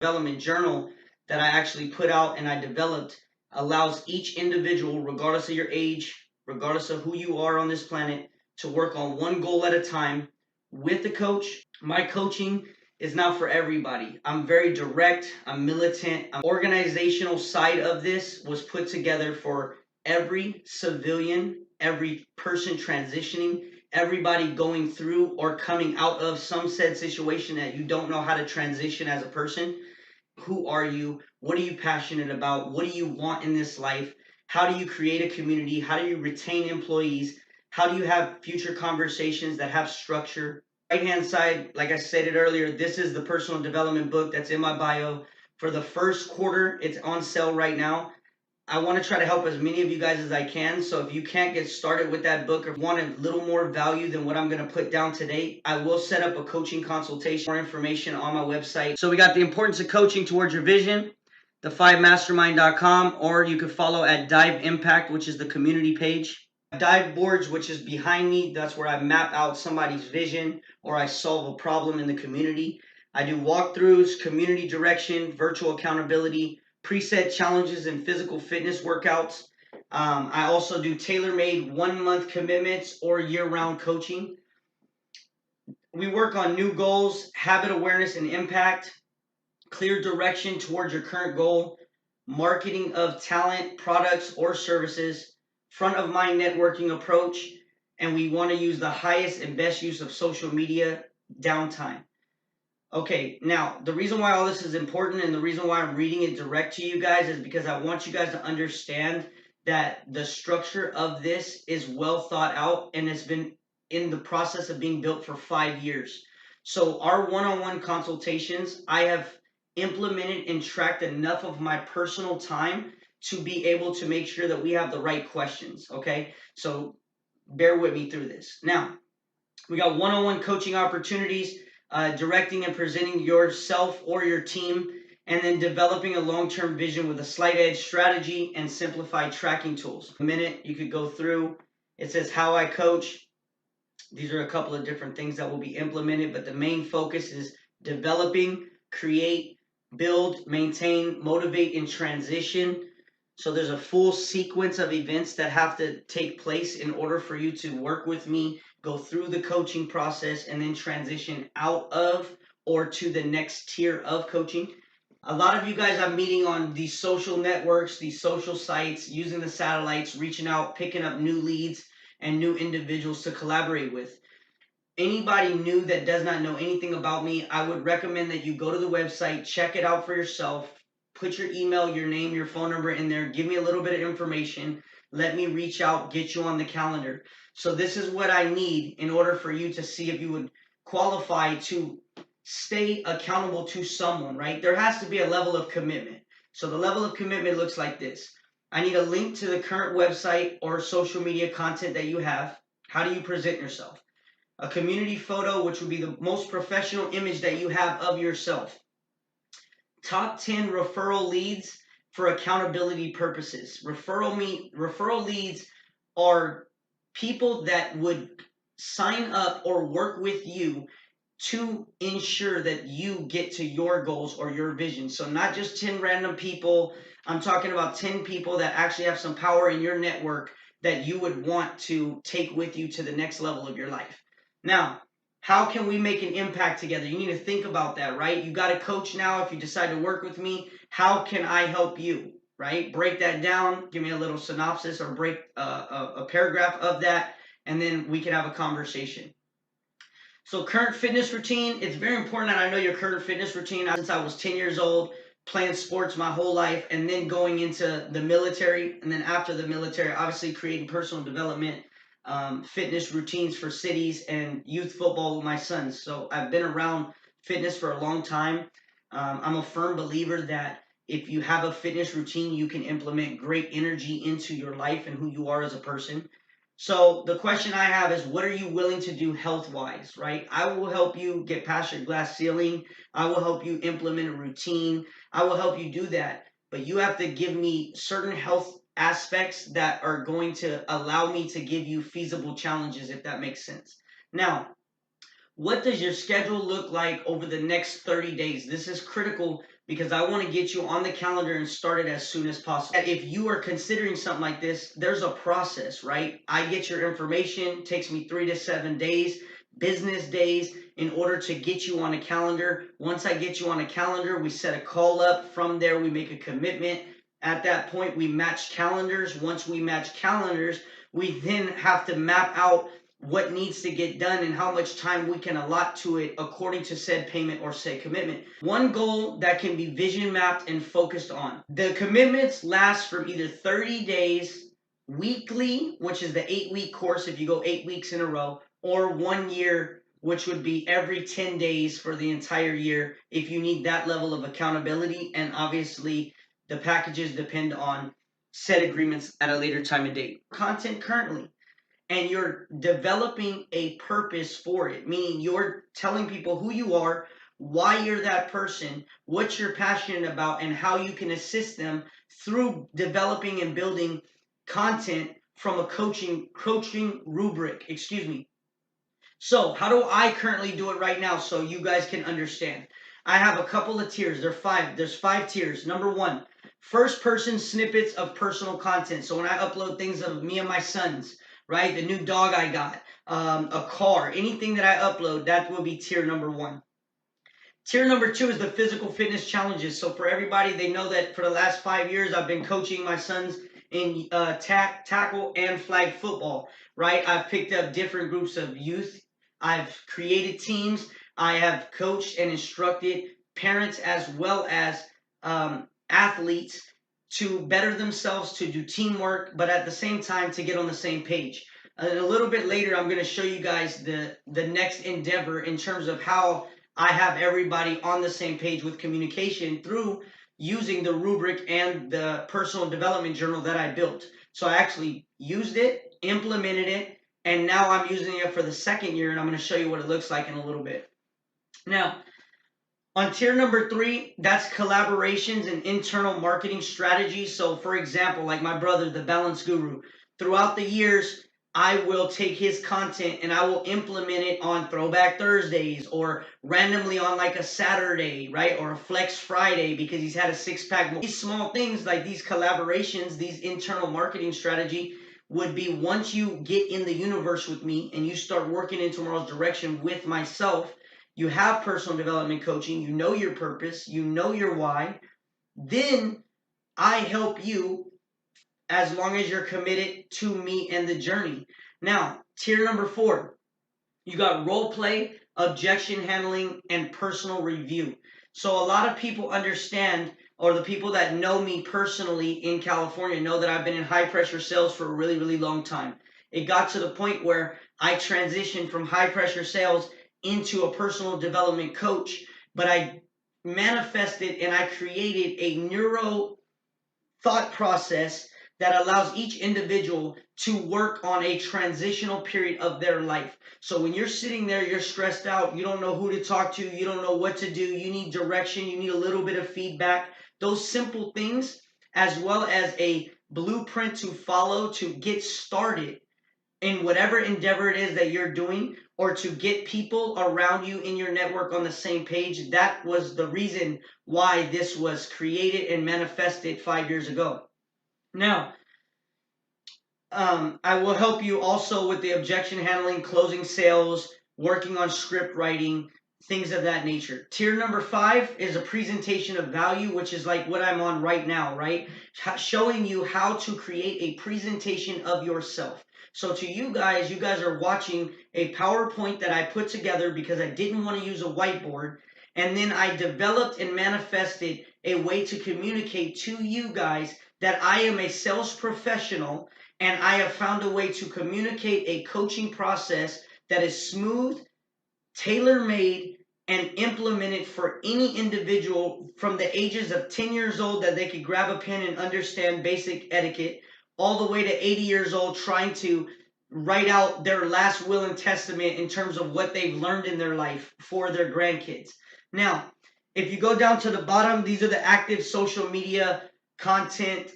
development journal that I actually put out and I developed allows each individual, regardless of your age, regardless of who you are on this planet, to work on one goal at a time with the coach. My coaching is not for everybody. I'm very direct, I'm militant. Organizational side of this was put together for every civilian, every person transitioning, everybody going through or coming out of some said situation that you don't know how to transition as a person. Who are you? What are you passionate about? What do you want in this life? How do you create a community? How do you retain employees? How do you have future conversations that have structure? Right hand side, like I stated earlier, this is the personal development book that's in my bio. For the first quarter, it's on sale right now. I want to try to help as many of you guys as I can. So if you can't get started with that book or want a little more value than what I'm going to put down today, I will set up a coaching consultation. More information on my website. So we got the importance of coaching towards your vision, the5mastermind.com, or you could follow at Dive Impact, which is the community page. Dive boards, which is behind me. That's where I map out somebody's vision or I solve a problem in the community. I do walkthroughs, community direction, virtual accountability, preset challenges and physical fitness workouts. I also do tailor-made 1-month commitments or year-round coaching. We work on new goals, habit awareness and impact, clear direction towards your current goal, marketing of talent, products, or services, front of mind networking approach, and we want to use the highest and best use of social media, downtime. Okay, now the reason why all this is important and the reason why I'm reading it direct to you guys is because I want you guys to understand that the structure of this is well thought out and it's been in the process of being built for 5 years. So our one-on-one consultations, I have implemented and tracked enough of my personal time to be able to make sure that we have the right questions, okay? So bear with me through this. Now, we got one-on-one coaching opportunities, directing and presenting yourself or your team, and then developing a long-term vision with a slight edge strategy and simplified tracking tools. A minute, you could go through. It says how I coach. These are a couple of different things that will be implemented, but the main focus is developing, create, build, maintain, motivate, and transition. So there's a full sequence of events that have to take place in order for you to work with me, go through the coaching process, and then transition out of or to the next tier of coaching. A lot of you guys I'm meeting on these social networks, these social sites, using the satellites, reaching out, picking up new leads and new individuals to collaborate with. Anybody new that does not know anything about me, I would recommend that you go to the website, check it out for yourself, put your email, your name, your phone number in there, give me a little bit of information, let me reach out, get you on the calendar. So this is what I need in order for you to see if you would qualify to stay accountable to someone, right? There has to be a level of commitment. So the level of commitment looks like this. I need a link to the current website or social media content that you have. How do you present yourself? A community photo, which would be the most professional image that you have of yourself. Top 10 referral leads for accountability purposes. Referral leads are people that would sign up or work with you to ensure that you get to your goals or your vision. So not just 10 random people. I'm talking about 10 people that actually have some power in your network that you would want to take with you to the next level of your life. Now, how can we make an impact together? You need to think about that, right? You got a coach now. If you decide to work with me, how can I help you, right? Break that down. Give me a little synopsis or break a paragraph of that, and then we can have a conversation. So current fitness routine, it's very important that I know your current fitness routine. Since I was 10 years old, playing sports my whole life, and then going into the military, and then after the military, obviously creating personal development, fitness routines for cities and youth football with my sons. So I've been around fitness for a long time. I'm a firm believer that if you have a fitness routine, you can implement great energy into your life and who you are as a person. So the question I have is, what are you willing to do health-wise, right? I will help you get past your glass ceiling. I will help you implement a routine. I will help you do that. But you have to give me certain health aspects that are going to allow me to give you feasible challenges, if that makes sense. Now, what does your schedule look like over the next 30 days? This is critical because I want to get you on the calendar and started as soon as possible. If you are considering something like this, there's a process, right? I get your information, takes me 3 to 7 days, business days, in order to get you on a calendar. Once I get you on a calendar, we set a call up. From there, we make a commitment. At that point, we match calendars. Once we match calendars, we then have to map out what needs to get done and how much time we can allot to it according to said payment or said commitment. One goal that can be vision mapped and focused on. The commitments last from either 30 days, weekly, which is the 8-week course if you go 8 weeks in a row, or 1 year, which would be every 10 days for the entire year if you need that level of accountability. And obviously, the packages depend on set agreements at a later time and date. Content currently, and you're developing a purpose for it, meaning you're telling people who you are, why you're that person, what you're passionate about, and how you can assist them through developing and building content from a coaching rubric. Excuse me. So, how do I currently do it right now so you guys can understand? I have a couple of tiers. There's 5 tiers. Number 1, first person snippets of personal content. So when I upload things of me and my sons, right? The new dog I got, a car, anything that I upload, that will be tier number 1. Tier number 2 is the physical fitness challenges. So for everybody, they know that for the last 5 years, I've been coaching my sons in tackle and flag football, right? I've picked up different groups of youth. I've created teams. I have coached and instructed parents as well as athletes to better themselves, to do teamwork, but at the same time to get on the same page. And a little bit later, I'm going to show you guys the next endeavor in terms of how I have everybody on the same page with communication through using the rubric and the personal development journal that I built. So I actually used it, implemented it, and now I'm using it for the 2nd year, and I'm going to show you what it looks like in a little bit. Now, on tier number 3, that's collaborations and internal marketing strategies. So for example, like my brother, the Balance Guru, throughout the years, I will take his content and I will implement it on Throwback Thursdays or randomly on like a Saturday, right? Or a Flex Friday because he's had a 6-pack. These small things like these collaborations, these internal marketing strategy would be once you get in the universe with me and you start working in tomorrow's direction with myself, you have personal development coaching, you know your purpose, you know your why, then I help you as long as you're committed to me and the journey. Now, tier number 4, you got role play, objection handling, and personal review. So a lot of people understand, or the people that know me personally in California know that I've been in high pressure sales for a really, really long time. It got to the point where I transitioned from high pressure sales into a personal development coach, but I manifested and I created a neuro thought process that allows each individual to work on a transitional period of their life. So when you're sitting there, you're stressed out, you don't know who to talk to, you don't know what to do, you need direction, you need a little bit of feedback. Those simple things, as well as a blueprint to follow to get started in whatever endeavor it is that you're doing, or to get people around you in your network on the same page. That was the reason why this was created and manifested 5 years ago. Now, I will help you also with the objection handling, closing sales, working on script writing, things of that nature. Tier number 5 is a presentation of value, which is like what I'm on right now, right? Showing you how to create a presentation of yourself. So to you guys are watching a PowerPoint that I put together because I didn't want to use a whiteboard. And then I developed and manifested a way to communicate to you guys that I am a sales professional and I have found a way to communicate a coaching process that is smooth, tailor-made, and implemented for any individual from the ages of 10 years old that they could grab a pen and understand basic etiquette, all the way to 80 years old trying to write out their last will and testament in terms of what they've learned in their life for their grandkids. Now, if you go down to the bottom, these are the active social media content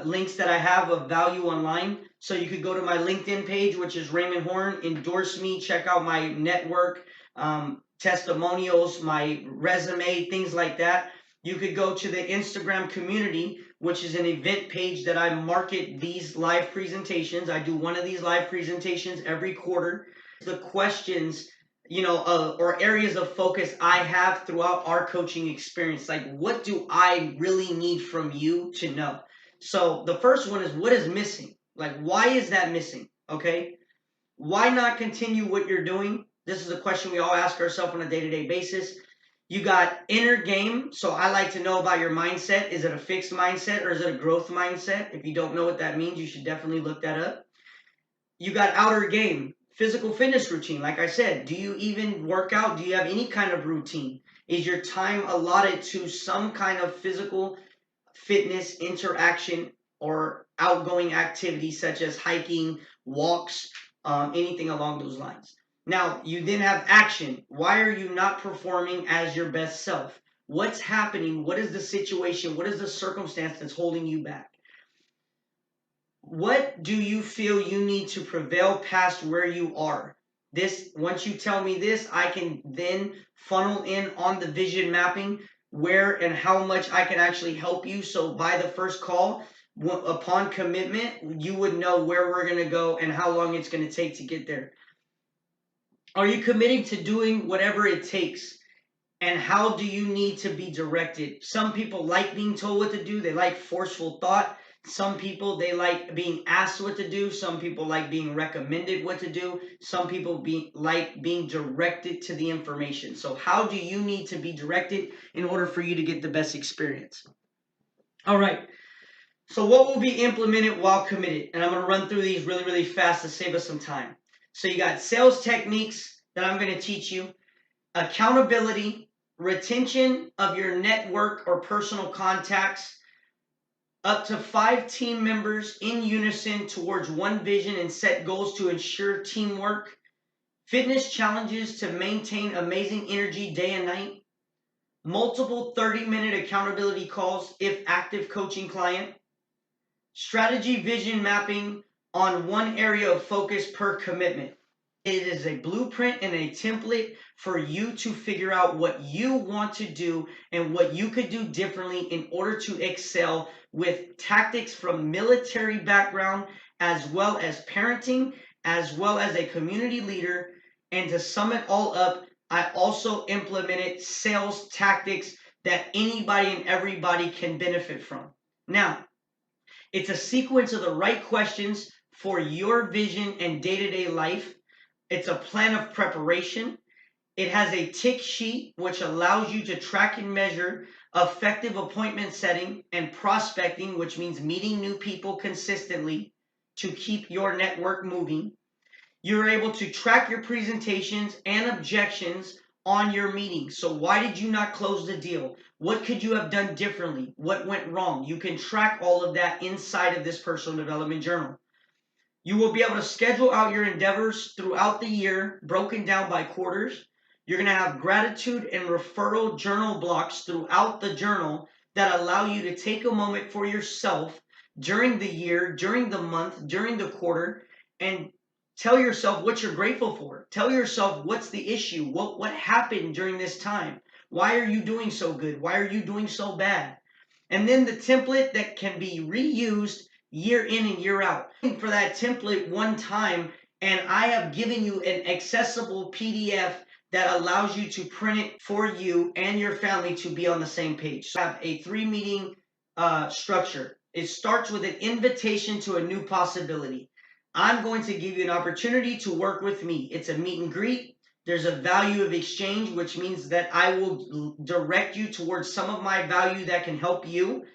links that I have of value online. So you could go to my LinkedIn page, which is Raimen Horn, endorse me, check out my network, testimonials, my resume, things like that. You could go to the Instagram community, which is an event page that I market these live presentations. I do one of these live presentations every quarter. The questions, or areas of focus I have throughout our coaching experience. Like, what do I really need from you to know? So the first one is, what is missing? Like, why is that missing? Okay. Why not continue what you're doing? This is a question we all ask ourselves on a day-to-day basis. You got inner game. So I like to know about your mindset. Is it a fixed mindset or is it a growth mindset? If you don't know what that means, you should definitely look that up. You got outer game, physical fitness routine. Like I said, do you even work out? Do you have any kind of routine? Is your time allotted to some kind of physical fitness interaction or outgoing activity such as hiking, walks, anything along those lines? Now, you then have action. Why are you not performing as your best self? What's happening? What is the situation? What is the circumstance that's holding you back? What do you feel you need to prevail past where you are? Once you tell me this, I can then funnel in on the vision mapping, where and how much I can actually help you. So by the first call, upon commitment, you would know where we're going to go and how long it's going to take to get there. Are you committing to doing whatever it takes? And how do you need to be directed? Some people like being told what to do. They like forceful thought. Some people, they like being asked what to do. Some people like being recommended what to do. Some people like being directed to the information. So how do you need to be directed in order for you to get the best experience? All right. So what will be implemented while committed? And I'm going to run through these really, really fast to save us some time. So you got sales techniques that I'm going to teach you. Accountability, retention of your network or personal contacts, up to 5 team members in unison towards one vision and set goals to ensure teamwork, fitness challenges to maintain amazing energy day and night, multiple 30-minute accountability calls if active coaching client, strategy vision mapping on one area of focus per commitment. It is a blueprint and a template for you to figure out what you want to do and what you could do differently in order to excel with tactics from military background, as well as parenting, as well as a community leader. And to sum it all up, I also implemented sales tactics that anybody and everybody can benefit from. Now, it's a sequence of the right questions for your vision and day-to-day life. It's a plan of preparation. It has a tick sheet, which allows you to track and measure effective appointment setting and prospecting, which means meeting new people consistently to keep your network moving. You're able to track your presentations and objections on your meetings. So why did you not close the deal? What could you have done differently? What went wrong? You can track all of that inside of this personal development journal. You will be able to schedule out your endeavors throughout the year, broken down by quarters. You're going to have gratitude and referral journal blocks throughout the journal that allow you to take a moment for yourself during the year, during the month, during the quarter, and tell yourself what you're grateful for. Tell yourself what's the issue, what happened during this time. Why are you doing so good? Why are you doing so bad? And then the template that can be reused year in and year out. For that template one time, and I have given you an accessible PDF that allows you to print it for you and your family to be on the same page. So I have a 3-meeting structure. It starts with an invitation to a new possibility. I'm going to give you an opportunity to work with me. It's a meet and greet. There's a value of exchange, which means that I will direct you towards some of my value that can help you.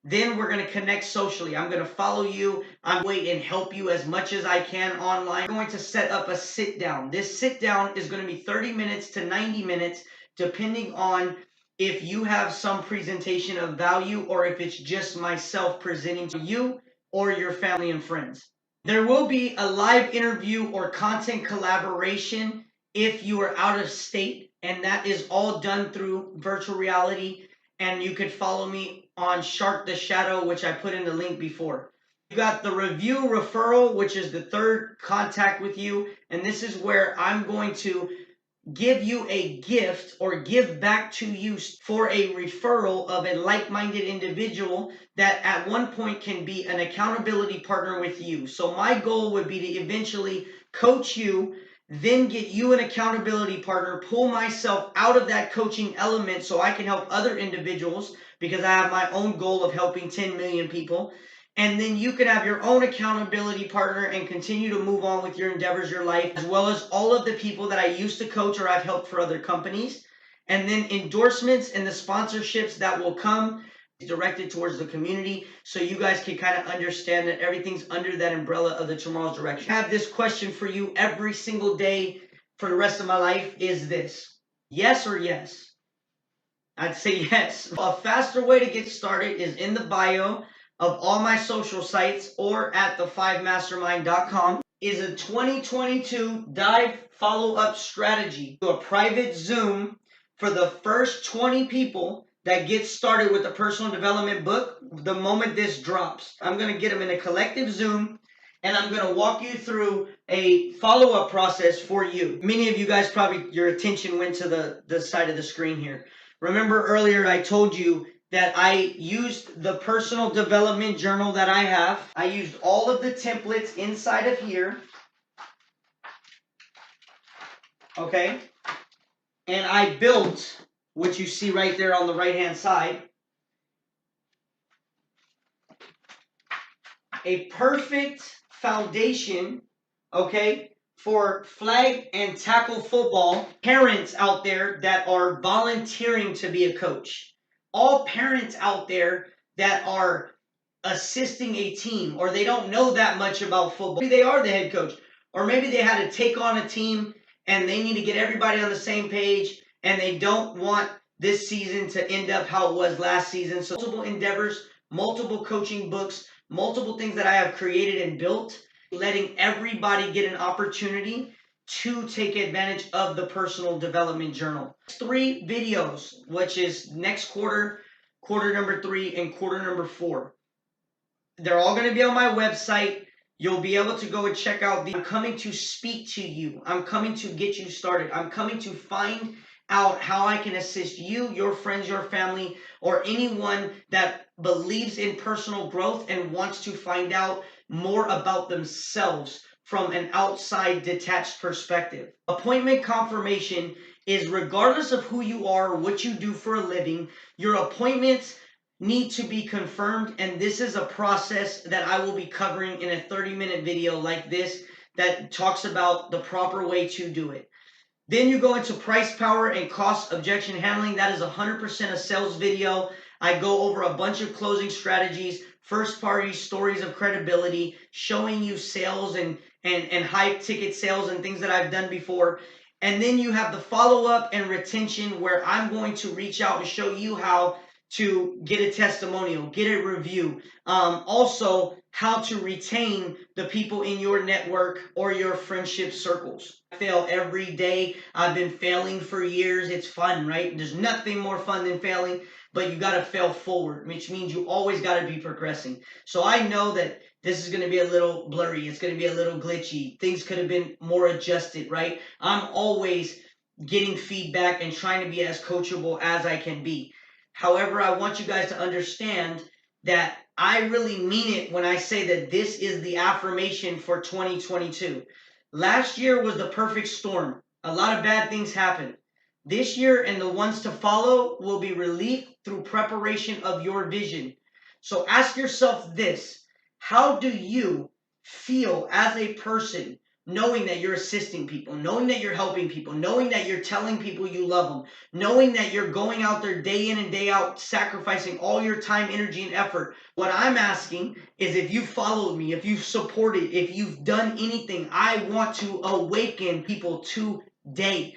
Then we're going to connect socially. I'm going to follow you. I'm going to wait and help you as much as I can online. I'm going to set up a sit down. This sit down is going to be 30 minutes to 90 minutes, depending on if you have some presentation of value or if it's just myself presenting to you or your family and friends. There will be a live interview or content collaboration if you are out of state, and that is all done through virtual reality. And you could follow me on Shark the Shadow, which I put in the link before. You got the review referral, which is the third contact with you. And this is where I'm going to give you a gift or give back to you for a referral of a like-minded individual that at one point can be an accountability partner with you. So my goal would be to eventually coach you, then get you an accountability partner, pull myself out of that coaching element so I can help other individuals because I have my own goal of helping 10 million people. And then you can have your own accountability partner and continue to move on with your endeavors, your life, as well as all of the people that I used to coach or I've helped for other companies. And then endorsements and the sponsorships that will come directed towards the community, so you guys can kind of understand that everything's under that umbrella of the Tomorrow's Direction. I have this question for you every single day for the rest of my life. Is this yes or yes? I'd say yes. A faster way to get started is in the bio of all my social sites or at the5mastermind.com is a 2022 dive follow-up strategy. A private Zoom for the first 20 people that get started with the personal development book the moment this drops. I'm going to get them in a collective Zoom and I'm going to walk you through a follow-up process for you. Many of you guys probably, your attention went to the side of the screen here. Remember earlier I told you that I used the personal development journal that I have. I used all of the templates inside of here. Okay? And I built, what you see right there on the right-hand side, a perfect foundation, okay, for flag and tackle football. Parents out there that are volunteering to be a coach. All parents out there that are assisting a team, or they don't know that much about football. Maybe they are the head coach, or maybe they had to take on a team and they need to get everybody on the same page and they don't want this season to end up how it was last season. So multiple endeavors, multiple coaching books, multiple things that I have created and built, letting everybody get an opportunity to take advantage of the personal development journal. 3 videos, which is next quarter, quarter number 3, and quarter number 4. They're all going to be on my website. You'll be able to go and check out. I'm coming to speak to you. I'm coming to get you started. I'm coming to find out how I can assist you, your friends, your family, or anyone that believes in personal growth and wants to find out more about themselves from an outside detached perspective. Appointment confirmation is regardless of who you are, what you do for a living, your appointments need to be confirmed, and this is a process that I will be covering in a 30-minute video like this that talks about the proper way to do it. Then you go into price, power, and cost objection handling. That is 100% a sales video. I go over a bunch of closing strategies, first party stories of credibility, showing you sales and high ticket sales and things that I've done before. And then you have the follow-up and retention, where I'm going to reach out and show you how to get a testimonial, get a review. Also, how to retain the people in your network or your friendship circles. I fail every day. I've been failing for years. It's fun, right? There's nothing more fun than failing, but you got to fail forward, which means you always got to be progressing. So I know that this is going to be a little blurry. It's going to be a little glitchy. Things could have been more adjusted, right? I'm always getting feedback and trying to be as coachable as I can be. However, I want you guys to understand that I really mean it when I say that this is the affirmation for 2022. Last year was the perfect storm. A lot of bad things happened. This year and the ones to follow will be relief through preparation of your vision. So ask yourself this: how do you feel as a person knowing that you're assisting people, knowing that you're helping people, knowing that you're telling people you love them, knowing that you're going out there day in and day out, sacrificing all your time, energy, and effort? What I'm asking is, if you followed me, if you've supported, if you've done anything, I want to awaken people today.